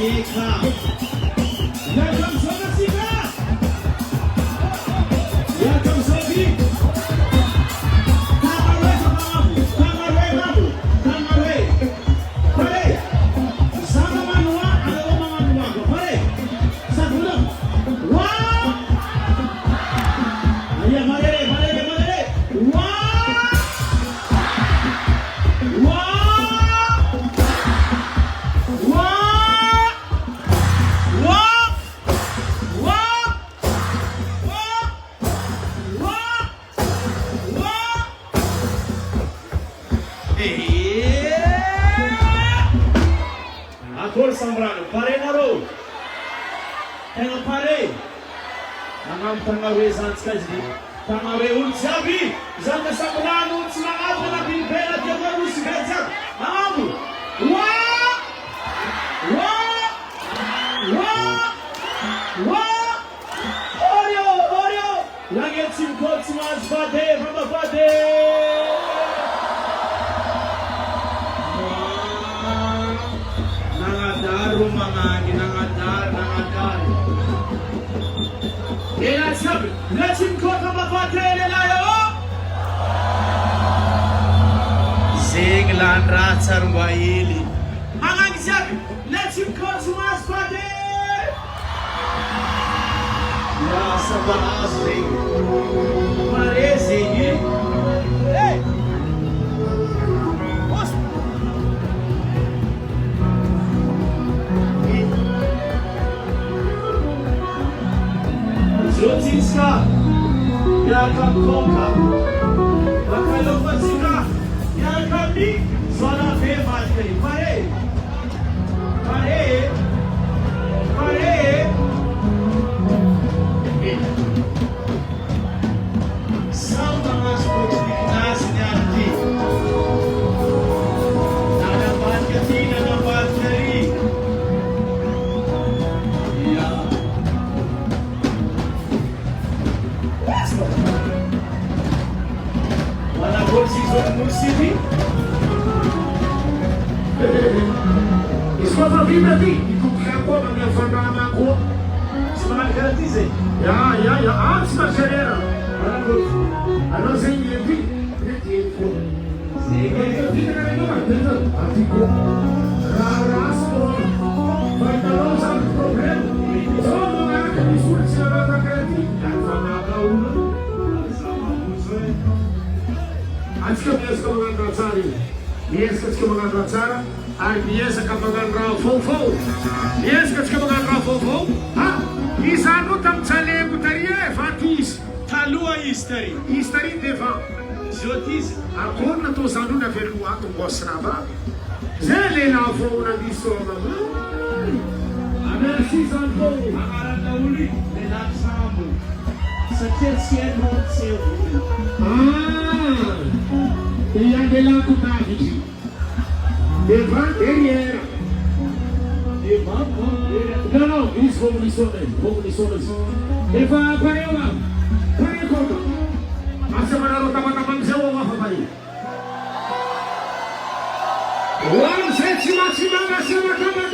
Sika. Here comes Sika. Here comes Sophie. Come away, Mamu. Come away. Pare. Sama manua, adalah manua. Pare. Satu. Wah. Ayah, mare. Wah. Sambrano, pare naro. Tenga pare. Nangam tangawe zanskazi. Tangawe ulsabi. Zanga sambrano ulsmaabu na bilbela tiagaru sigazak. Amu. Oreo. Langet simkot simas fade, mama fade. Nangadar. Let's him go to Mafana. Sing land ratsar waili. Amizay, let's him go to Mafana. Ya sabah sing. Mare sing. Hey. Zotiska, Yaka Koka, Bakalofatika, Yaka Bi, Zona Fevate, Pare. Samba mas Nas Nyati, Nana Batkati, Nana Batkari. Mana bolsizon musidi? Isso vai vir aqui. E tu quer como minha Fandrama ko? Se não garantize. Ya. Ah, se não será. Ano sem ele. Vai dar um problema. Só não é que me surge se ela tá garantindo. Antes que eu me an-tsary, miezaka tsika magnano an-tsara, ary miezaka magnano raha vaovao. Miezaka tsika magnano raha vaovao. Izany ro tamin'ny tsaleko tary vato izy. Taloha izy tary. Izy tary devant. Zot izy. Akory natao zany io naveloha ato mbosy rava. Zay lehilahy vao nandiso merci zany vao. Agnarana olo lehilahy sambo. Satria tsy hainao tsy il y a de l'entourage ici. Devant, derrière. Devant, derrière. Non, ils vont les sonner. Devant, apparaît là. Apparaît comme ça. Asemana lo tama-tama mzee wa mafabali. Wamsema nasema kama.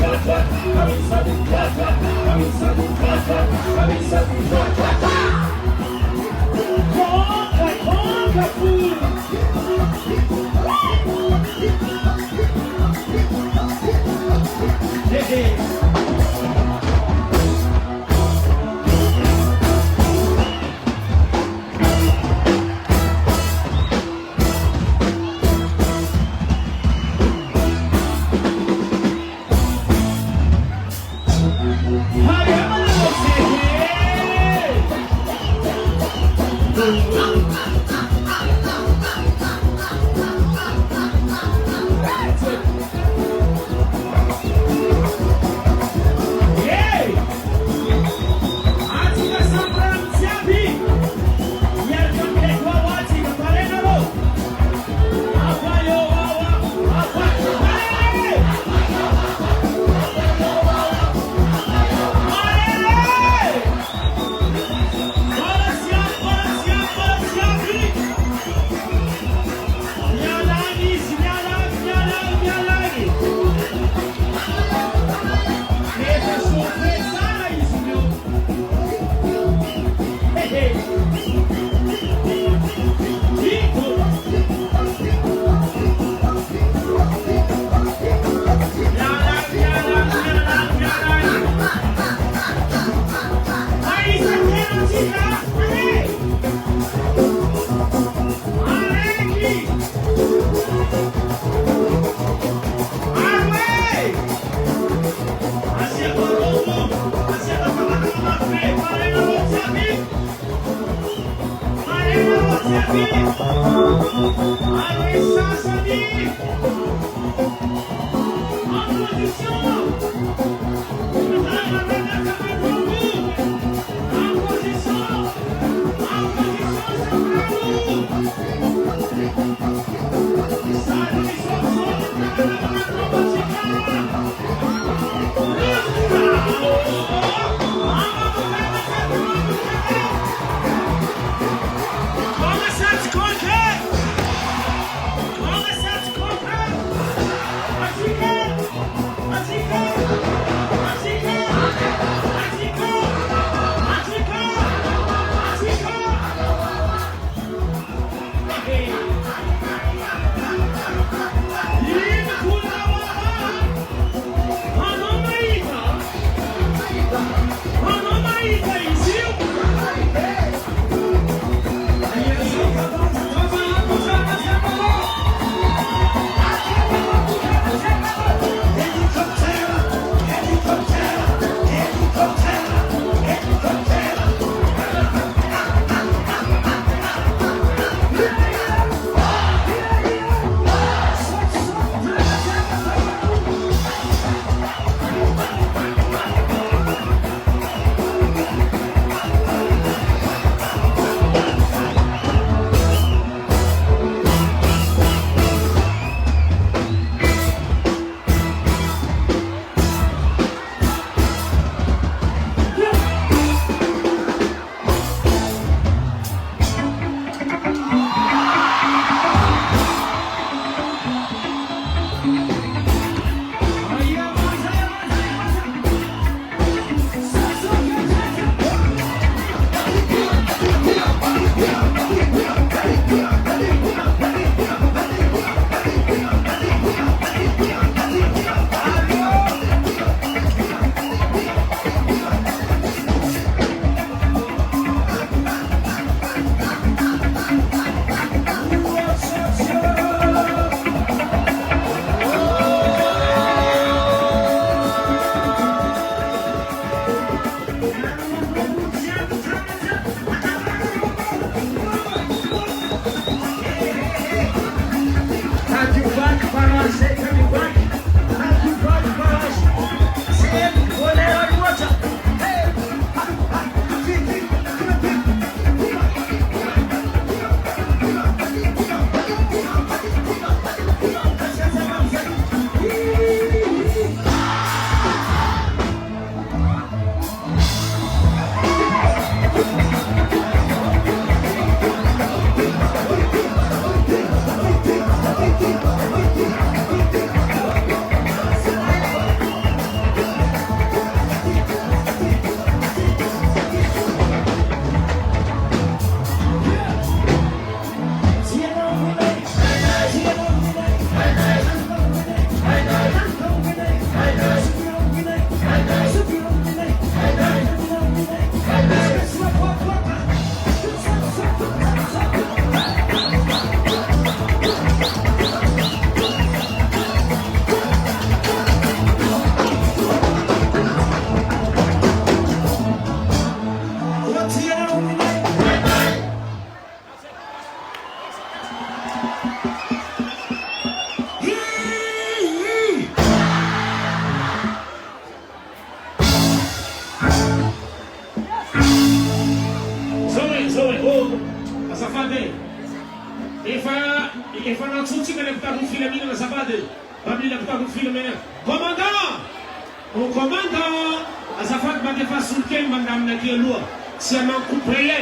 Siap, efa nantsontsika le mpitaro filaminana azafady famila mpitaro filamina commandant au commandant azafady mandefa solokely mandamina aty aloha tsy amankoupreye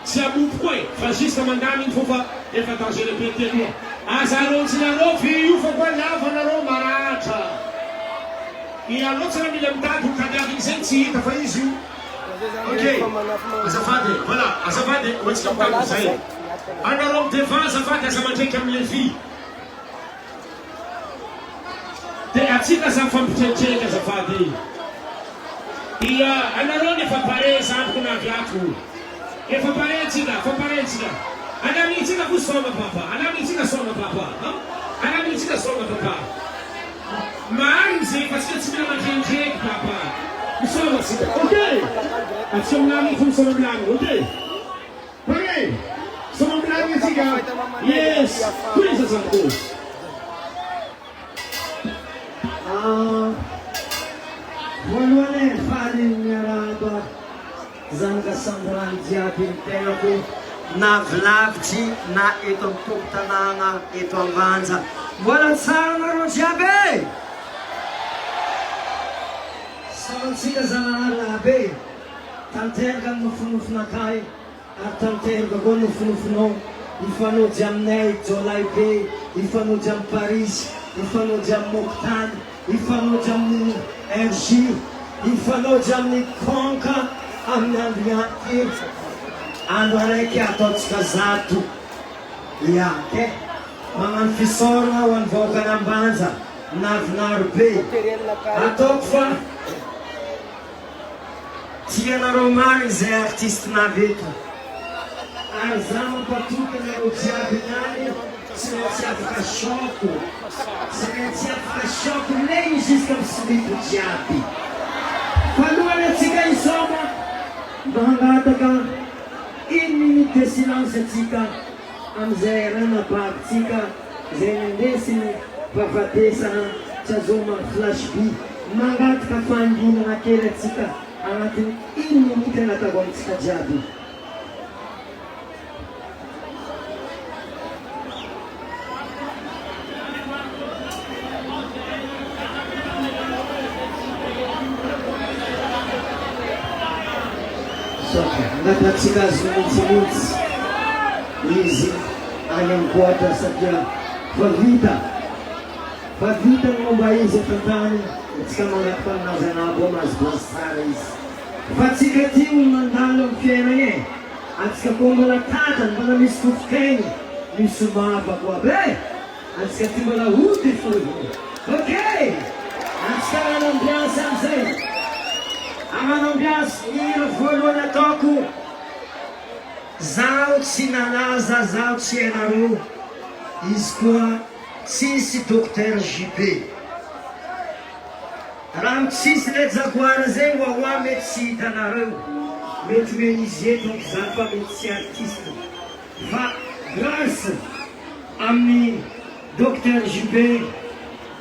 tsy amompo koa fa juste mandamy iny fofa efa danger lebe ty aloha azalotsinareo vy io fa koa lavanareo maratra ialotsana mila mitady mitady avy izay tsy hita fa izy io ok azafady voilà azafady oatsika mitady zay anareo midevant azafady aza mandraiky amile vy de atsika za fampitretreka azafady ia anareo nefa pare zandriko naviako efa pare tsika fa pare tsika anamitsika ko soma papa anamitsika soma papa anamitsika soma papa mari zay fa tsika tsy mila mandrendreky papa misoma tsika ok atsika milamy fo misoma milamy ok pare soma milamy atsika yes kuiza zanko voalohany fady miarahaba zangasamborany jiaby ny tenako na vilavitry na eto amin'ny toko-tanàna eto Ambanja mbola tsara nareo jiaby samantsika zanahary aby tanteraka ny nofonofonakay ary tanteraka koa nofonofonao ifanojy aminay jolay be ifanojy amin'ny Paris ifanojy amin'ny Mokotany ifanojy amin'ny RJ ifanojy amin'ny Konka amin'ny Ambiance andro araiky ataotsika zato iake magnano fisorona ho an'ny vahoakany Ambanja navinaro be ataoko fa tianareo mariny zay artiste naveto ary za mampatoky anareo jiaby nany tsy maintsy afaka shoko tsy maintsy afaka shoko legny jusque amy silipo jiaby falohany atsika isoma mba hangataka 1 minute de silence atsika amizay ranababitsika zay nandesiny mpavadesana tsy azoma flashby mangataka fandinana kely atsika agnatiny 1 minute anatako amitsika jiaby Ngatatsika azonintsinintsy izy any amboatra satria fa vita ny momba izy atantany atsika magnaty aminazy anabo amazy tsara izy fa tsika ty olo mandalo amin'ny fiainagny e atsika koa mbola tatany mbola misy tofokainy misy mapa koa be atsika ty mbola hody fo ok atsika agnano ambiance amizay agnano ambiance hira voalohany ataoko zaho tsy nalaza zaho tsy hainareo izy koa tsisy docteur JB raha mitsisy le jagoara zay Wawa mety tsy hitanareo mety hoe izy eto donc zany fa mety tsy artiste fa grâce amin'ny docteur JB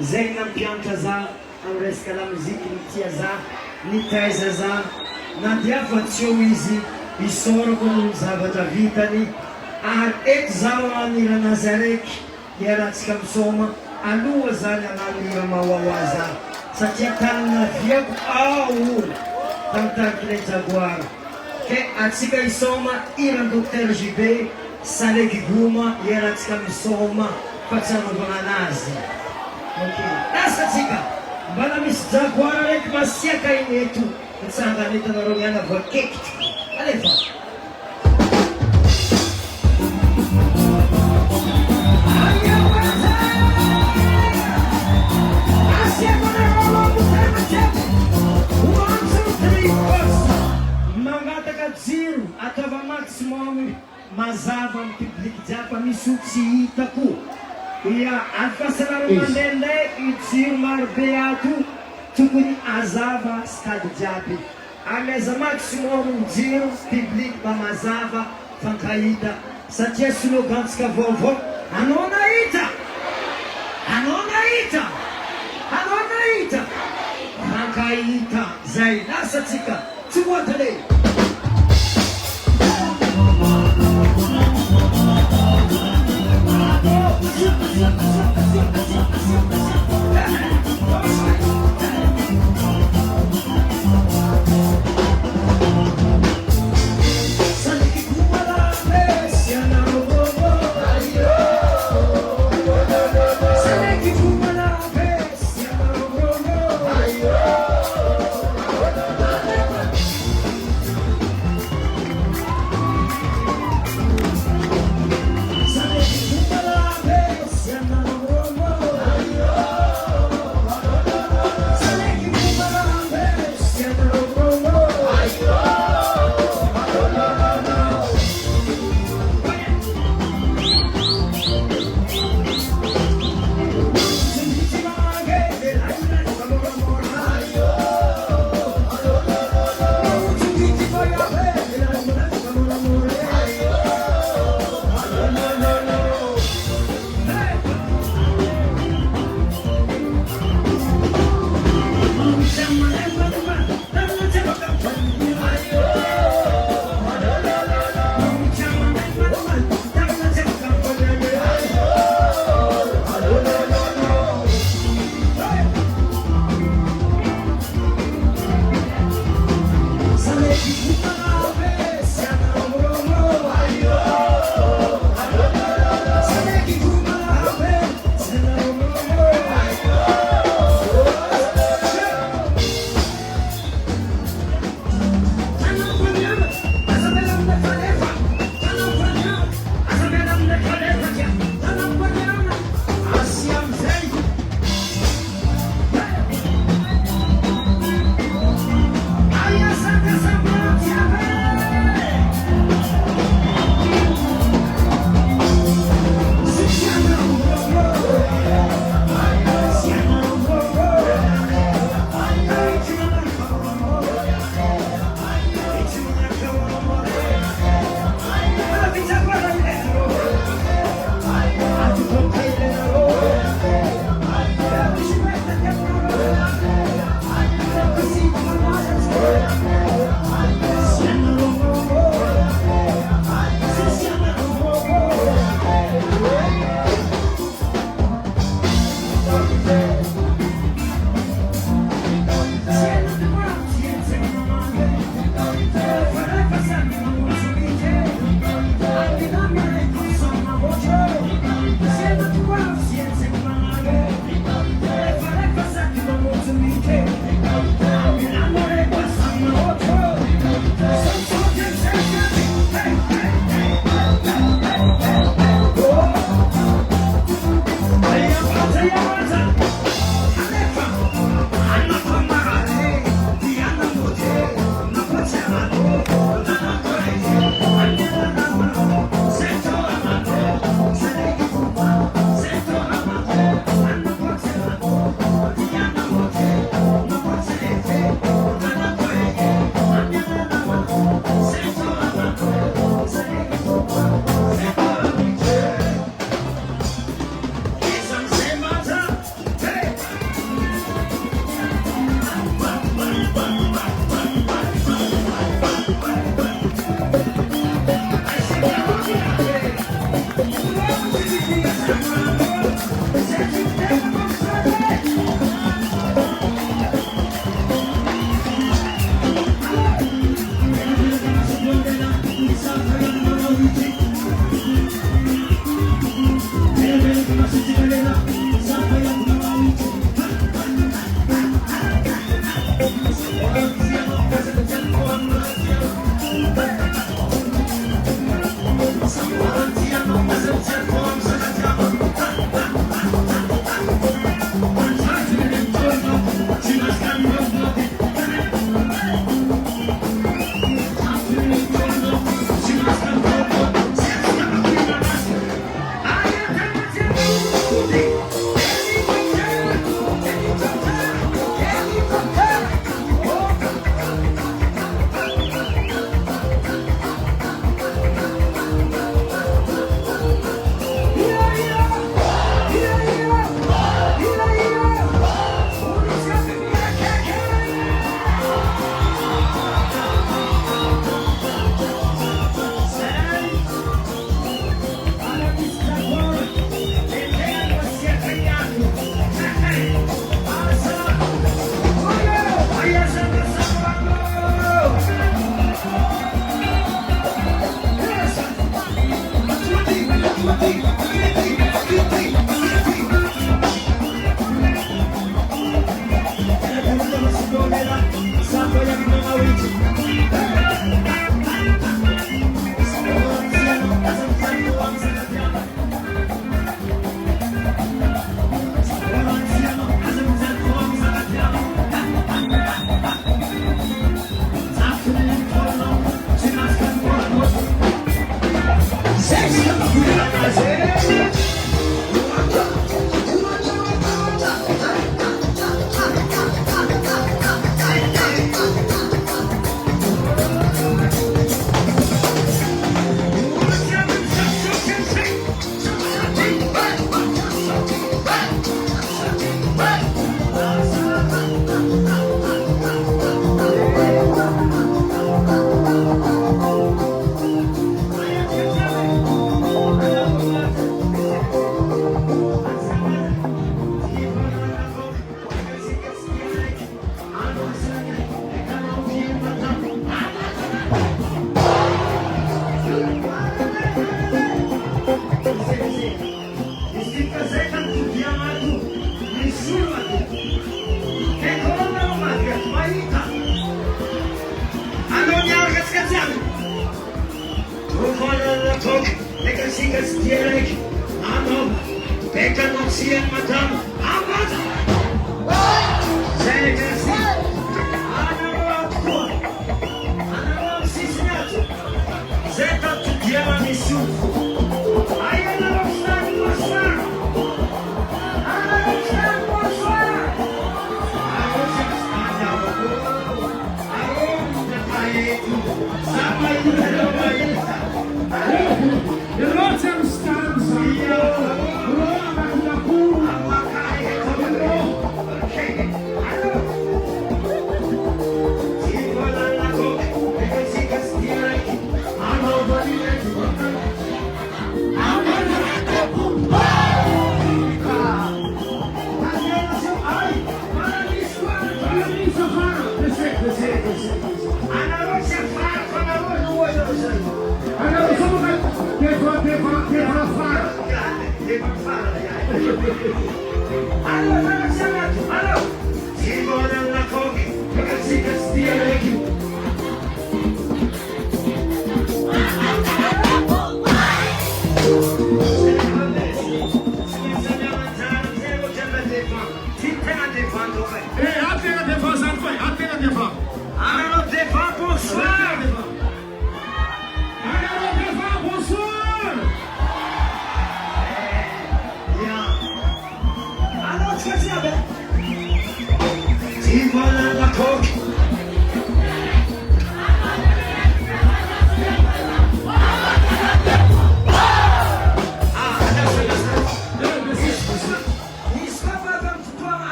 zay nampianatra za amin'ny resaka la musique nitia za nitaiza za nandiava tsy eo izy isorako ny zavatra vitany ary eto zaho aniranazy araiky iarahantsika misoma aloha zany ananira mawawa za satria tanana viako ao tanitariky le jagoara ke atsika isoma iran docteur JB salegy goma iarahantsika misoma fa tsy anaovana anazy ok asa atsika mbana misy jagoara raiky masiaka iny eto mitsangana etanareo miana voakekitry alefa mangataka jiro atava maximum mazava amin'ny public jiaby misy tsy hitako ia afasanareo mandehandeha jiro marobe ato tokony azava stade jiaby ameza maximum jiro public mba mazava fankahita satria slogantsika vaovao anao nahita anao nahita anao nahita fankahita zay lasatsika tsy voatale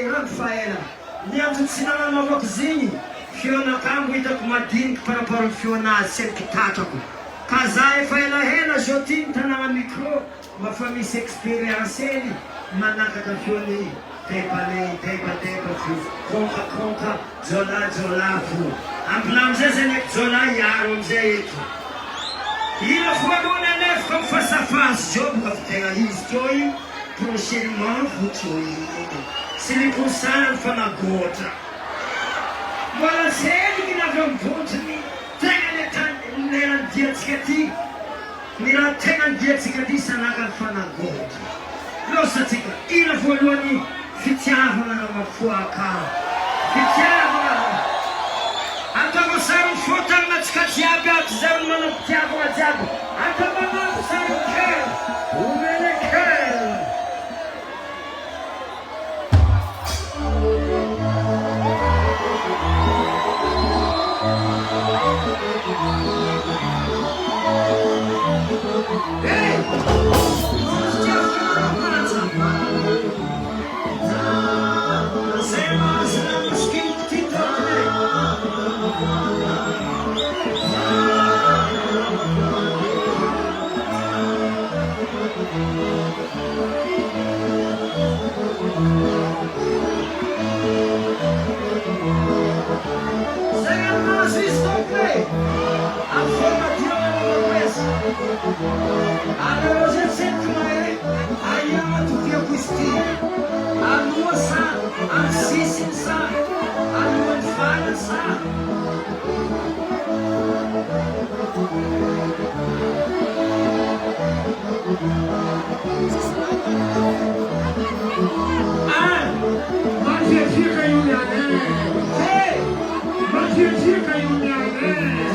Rafaela nianzo tsy nanamavako zigny fionakango hitako madiniky par rapport amin'ny fionazy sy ny kitatrako ka za efa elahela zao ty mitanagna micro mafa misy expérience eny manakaka fiony deba konka jola fo ampina amizay zany eky jola iaro amizay eky ina voalohany anefaka mi fasafasy zao boka fi tegna izy teo io prochainement votro sy ny konsana ny fanagotra mbola zeliky navy amivotony tegna nerandiatsika ty ny raha tegna ndiatsika ty sanaka ny fanagotra losatsika ina voalohany fitiavana na mafoaka fitiavana ataoko sary fotany natsika jiaby ato zany manam-pitiavana jiaby atamanako sary kel omene kel Allora se senti mai aiama tutti a questi allora sa assisi sa allora fare sa ma TSIKA Juliane ma TSIKA Juliane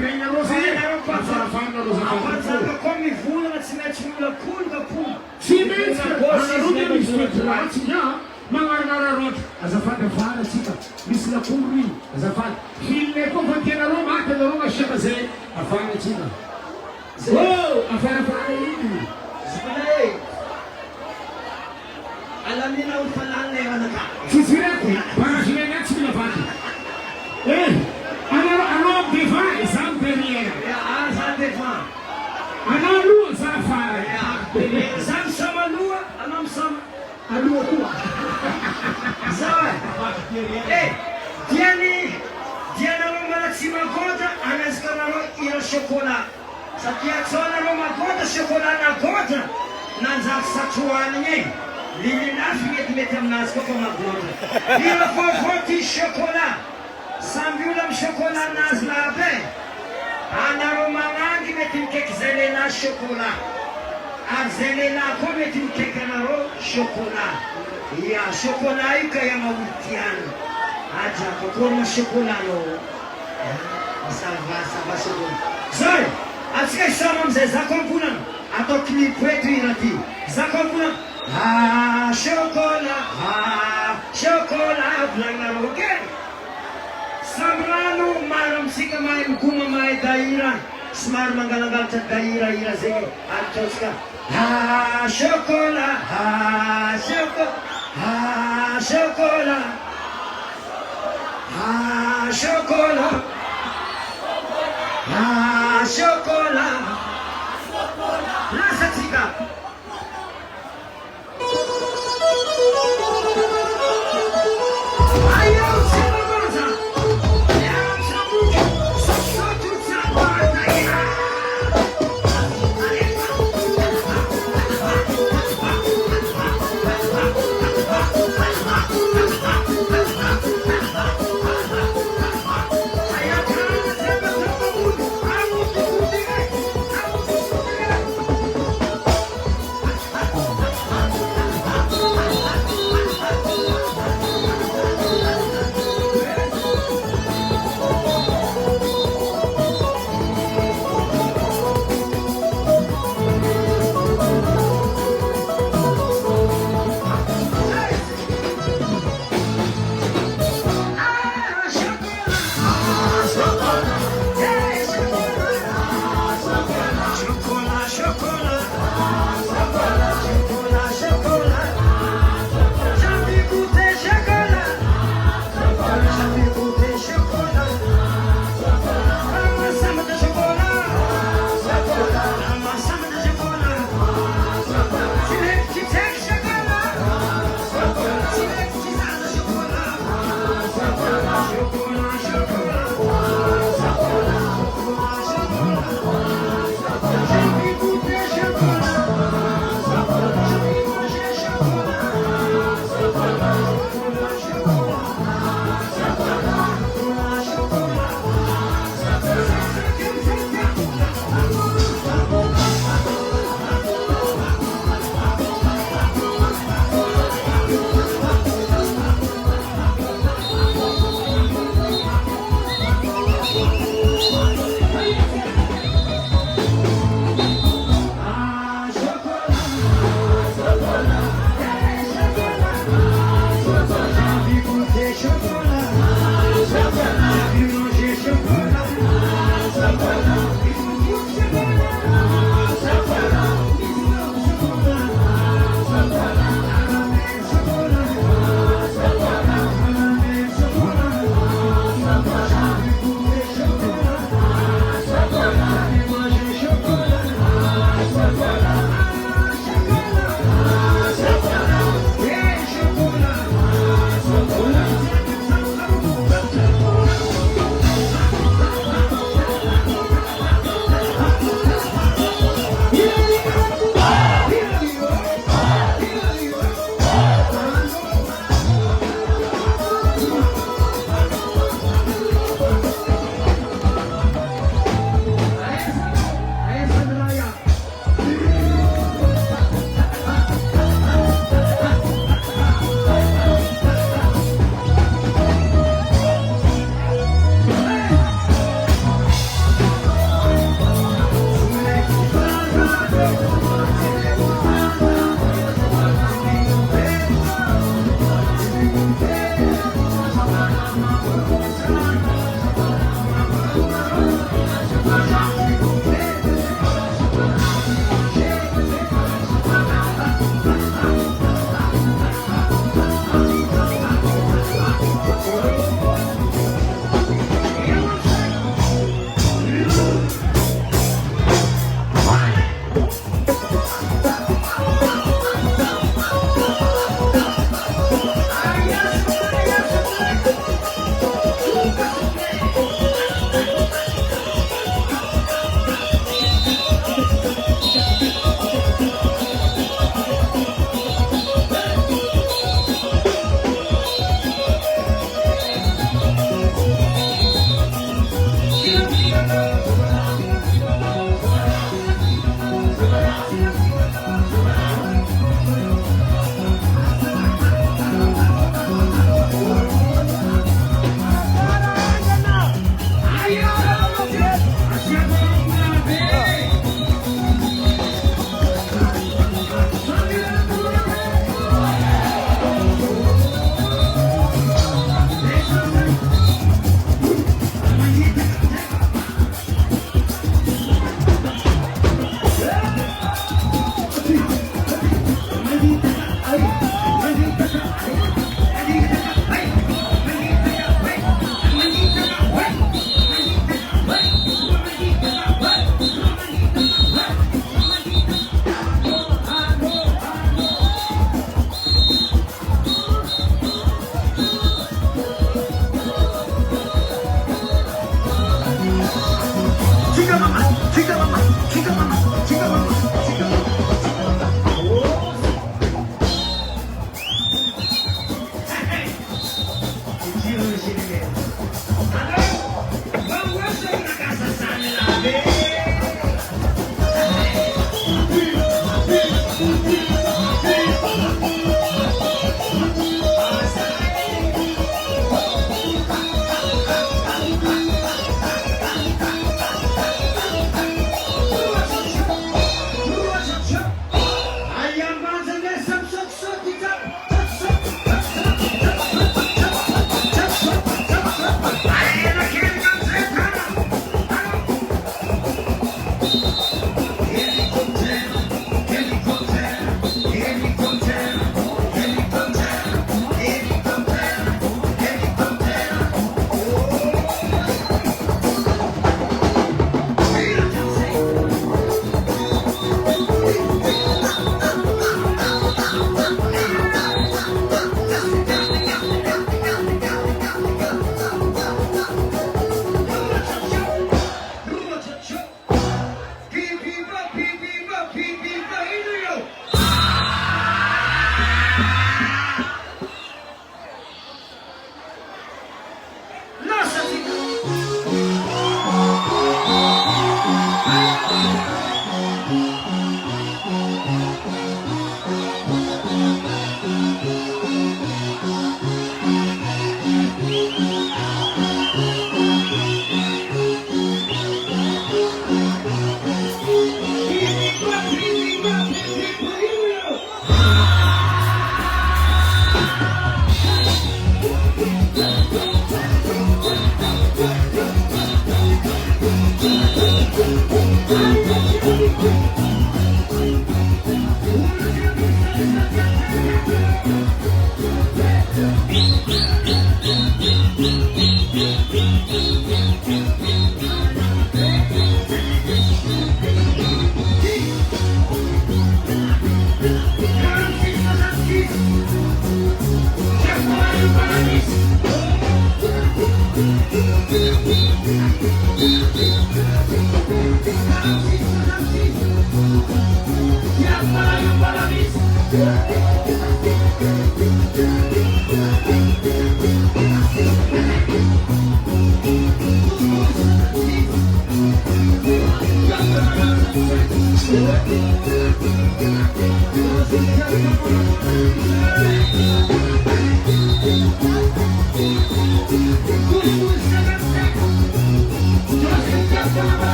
regna rosa farafana rosa apanjaka koa mivolana tsy maintsy miolakolika po tsy maintsy anaroa misy toetratsy nya magnaragara roatra azafady afara atsika misy lakoro iny azafady filme koa fa tianareo maty anareo masiaka zay afana atsika afarafara iny zay alamina ufanane wanaka tsitsireko parasinena tsy mila vaty anao devant izany derrière zany devant anao aloha za afara za misama aloha anao misama aloha koa zay dianareo malatsy magoda anazaka anareo ira chocolat satria tsaonareo magoda chocolat nagoda nanjary satrohaniny eny lilinafy metimety aminazy koa fa magoda ira vaovao ty chocolat samby olo amy chocolat nazy labe anareo magnangy mety mikaiky zay lehilahy chocolat ary zay lehilahy koa mety mikaiky anareo chocolat ia chocolat io ka iamaolo tiany ajaka korona chocolat anao sava chocolat zay atsika isama amizay zako ambolana atao clip eto ira ty zako ambolana chocolat volagnareo kely sambrano maro amitsika mahay migoma mahay dahira somary mangalangalatra dahira ira zegny alitaotsika chocolat chocolat chocolat chocolat chocolat lasatsika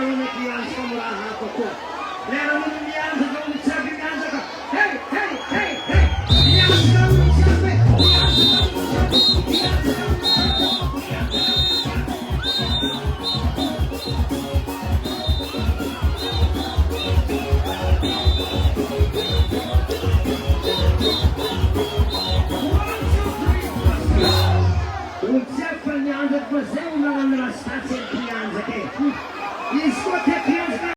Lerono mianjaka mora hafa koa. Lerono mianjaka olo jiaby mianjaka. Hey, hey, hey, hey! Mianjaka olo jiaby! Mianjaka olo jiaby! Mianjaka olo jiaby! Olo jiaby fa mianjaka fa zay ho magnano raha satsy ny mpianjaka e. Izy